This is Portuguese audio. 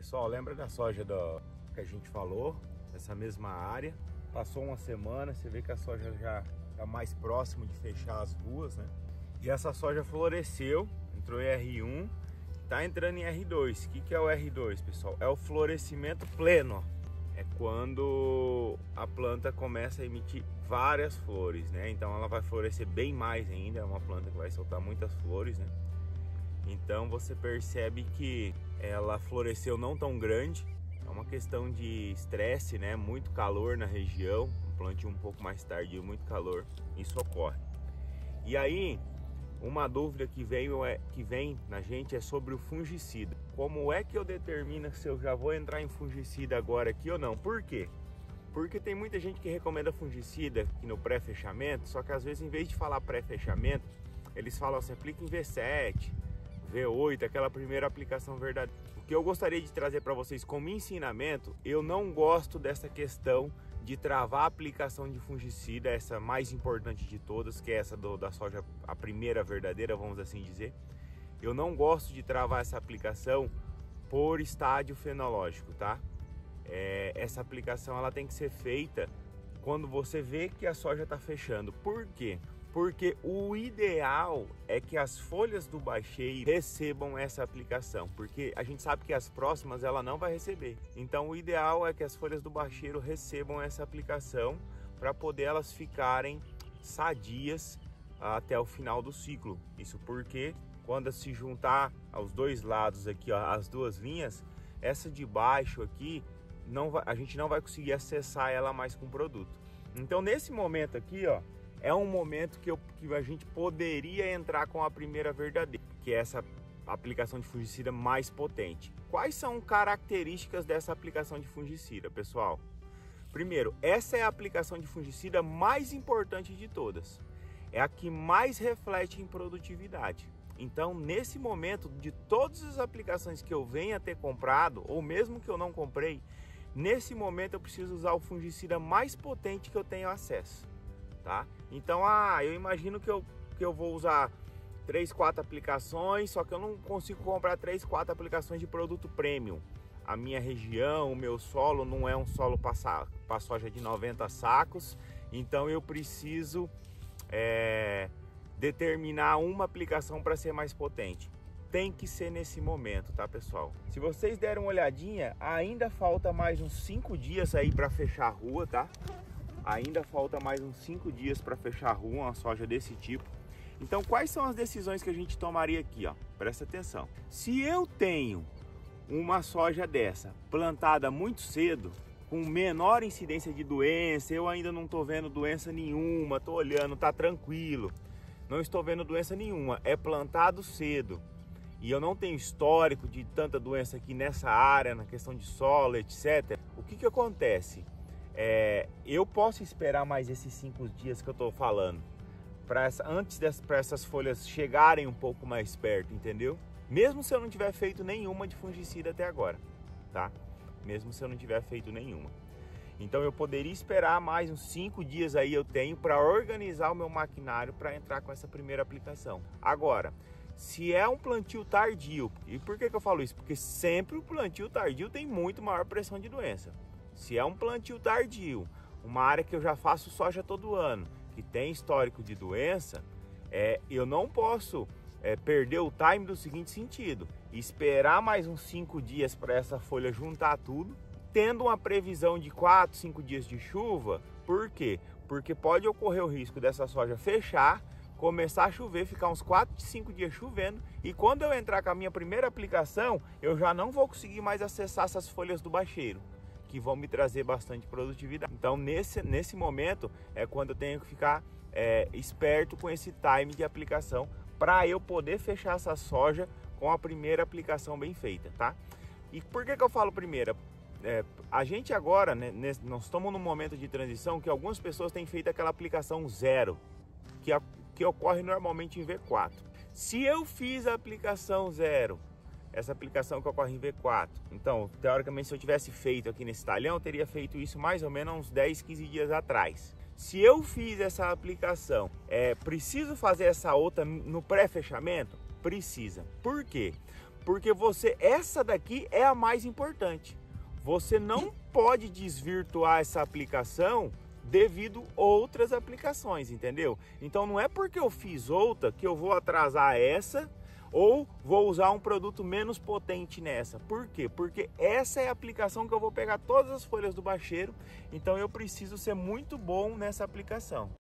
Pessoal, lembra da soja que a gente falou? Essa mesma área. Passou uma semana, você vê que a soja já está mais próximo de fechar as ruas, né? E essa soja floresceu, entrou em R1, está entrando em R2. O que é o R2, pessoal? É o florescimento pleno. É quando a planta começa a emitir várias flores, né? Então ela vai florescer bem mais ainda, é uma planta que vai soltar muitas flores, né? Então você percebe que ela floresceu não tão grande, é uma questão de estresse, né? Muito calor na região, um plantio um pouco mais tardio, muito calor, isso ocorre. E aí, uma dúvida que vem na gente é sobre o fungicida. Como é que eu determino se eu já vou entrar em fungicida agora aqui ou não? Por quê? Porque tem muita gente que recomenda fungicida aqui no pré-fechamento, só que às vezes em vez de falar pré-fechamento, eles falam assim, aplica em V7, V8, aquela primeira aplicação verdadeira. O que eu gostaria de trazer para vocês como ensinamento, eu não gosto dessa questão de travar a aplicação de fungicida, essa mais importante de todas, que é essa da soja, a primeira verdadeira, vamos assim dizer. Eu não gosto de travar essa aplicação por estágio fenológico, tá? Essa aplicação ela tem que ser feita quando você vê que a soja está fechando. Por quê? Porque o ideal é que as folhas do bacheiro recebam essa aplicação, porque a gente sabe que as próximas ela não vai receber. Então o ideal é que as folhas do bacheiro recebam essa aplicação para poder elas ficarem sadias até o final do ciclo. Isso porque quando se juntar aos dois lados aqui, ó, as duas linhas, essa de baixo aqui a gente não vai conseguir acessar ela mais com o produto. Então nesse momento aqui, ó, é um momento que a gente poderia entrar com a primeira verdadeira, que é essa aplicação de fungicida mais potente. Quais são características dessa aplicação de fungicida, pessoal? Primeiro, essa é a aplicação de fungicida mais importante de todas. É a que mais reflete em produtividade. Então, nesse momento, de todas as aplicações que eu venha ter comprado, ou mesmo que eu não comprei, nesse momento eu preciso usar o fungicida mais potente que eu tenho acesso. Tá? Então, eu imagino que eu vou usar 3, 4 aplicações, só que eu não consigo comprar 3, 4 aplicações de produto premium. A minha região, o meu solo não é um solo para soja de 90 sacos, então eu preciso determinar uma aplicação para ser mais potente. Tem que ser nesse momento, tá, pessoal? Se vocês deram uma olhadinha, ainda falta mais uns 5 dias aí para fechar a rua, tá? Ainda falta mais uns 5 dias para fechar a rua, uma soja desse tipo. Então, quais são as decisões que a gente tomaria aqui, ó? Presta atenção. Se eu tenho uma soja dessa plantada muito cedo, com menor incidência de doença, eu ainda não estou vendo doença nenhuma, estou olhando, tá tranquilo, não estou vendo doença nenhuma, é plantado cedo e eu não tenho histórico de tanta doença aqui nessa área, na questão de solo, etc. O que acontece? Eu posso esperar mais esses 5 dias que eu estou falando para essas folhas chegarem um pouco mais perto, entendeu? Mesmo se eu não tiver feito nenhuma de fungicida até agora, tá? Mesmo se eu não tiver feito nenhuma. Então eu poderia esperar mais uns 5 dias aí eu tenho para organizar o meu maquinário para entrar com essa primeira aplicação. Agora, se é um plantio tardio, e por que eu falo isso? Porque sempre o plantio tardio tem muito maior pressão de doença. Se é um plantio tardio, uma área que eu já faço soja todo ano, que tem histórico de doença, eu não posso perder o time do seguinte sentido: esperar mais uns 5 dias para essa folha juntar tudo, tendo uma previsão de 4, 5 dias de chuva. Por quê? Porque pode ocorrer o risco dessa soja fechar, começar a chover, ficar uns 4, 5 dias chovendo, e quando eu entrar com a minha primeira aplicação, eu já não vou conseguir mais acessar essas folhas do bacheiro, que vão me trazer bastante produtividade. Então nesse momento é quando eu tenho que ficar esperto com esse time de aplicação para eu poder fechar essa soja com a primeira aplicação bem feita, tá? E por que eu falo primeira? A gente agora, né, nós estamos num momento de transição que algumas pessoas têm feito aquela aplicação zero, que ocorre normalmente em V4. Se eu fiz a aplicação zero, essa aplicação que ocorre em V4, então, teoricamente, se eu tivesse feito aqui nesse talhão, eu teria feito isso mais ou menos uns 10, 15 dias atrás. Se eu fiz essa preciso fazer essa outra no pré-fechamento? Precisa. Por quê? Porque essa daqui é a mais importante. Você não pode desvirtuar essa aplicação devido a outras aplicações, entendeu? Então não é porque eu fiz outra que eu vou atrasar essa ou vou usar um produto menos potente nessa. Por quê? Porque essa é a aplicação que eu vou pegar todas as folhas do bacheiro, então eu preciso ser muito bom nessa aplicação.